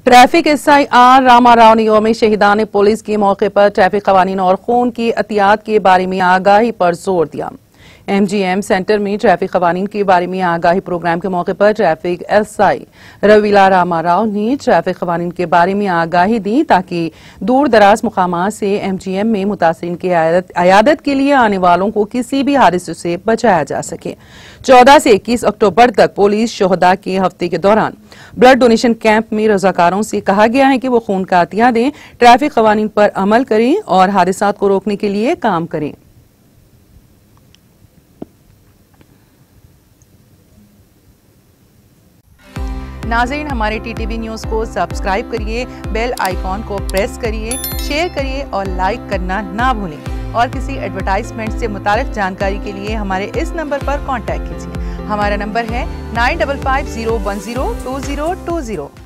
Traffic SI are Rama Rao ने यौम Shahidan police के मौके पर ट्रैफिक कवानीन और खून की एहतियात के बारे में आगाही पर जोर दिया। एमजीएम सेंटर में ट्रैफिक कवानीन के बारे में आगाही प्रोग्राम के मौके पर ट्रैफिक एसआई रवीला रामाराव ने ट्रैफिक कवानीन के बारे में आगाही दी ताकि दूर दराज मुकामात से एमजीएम में मुतासिरीन की अयादत के लिए आने वालों को किसी भी हादसे से बचाया जा सके। 14 से 21 अक्टूबर तक पुलिस शोहदा के हफ्ते के दौरान ब्लड डोनेशन कैंप में रजाकारों से कहा गया है कि वो खून का अतिया दें, ट्रैफिक कवानीन पर अमल करें और हादसात को रोकने के लिए काम करें। नाज़रीन, हमारे टीटीवी न्यूज़ को सब्सक्राइब करिए, बेल आइकॉन को प्रेस करिए, शेयर करिए और लाइक करना ना भूलें। और किसी एडवर्टाइजमेंट से मुताल्लिक जानकारी के लिए हमारे इस नंबर पर कांटेक्ट कीजिए। हमारा नंबर है 9550102020।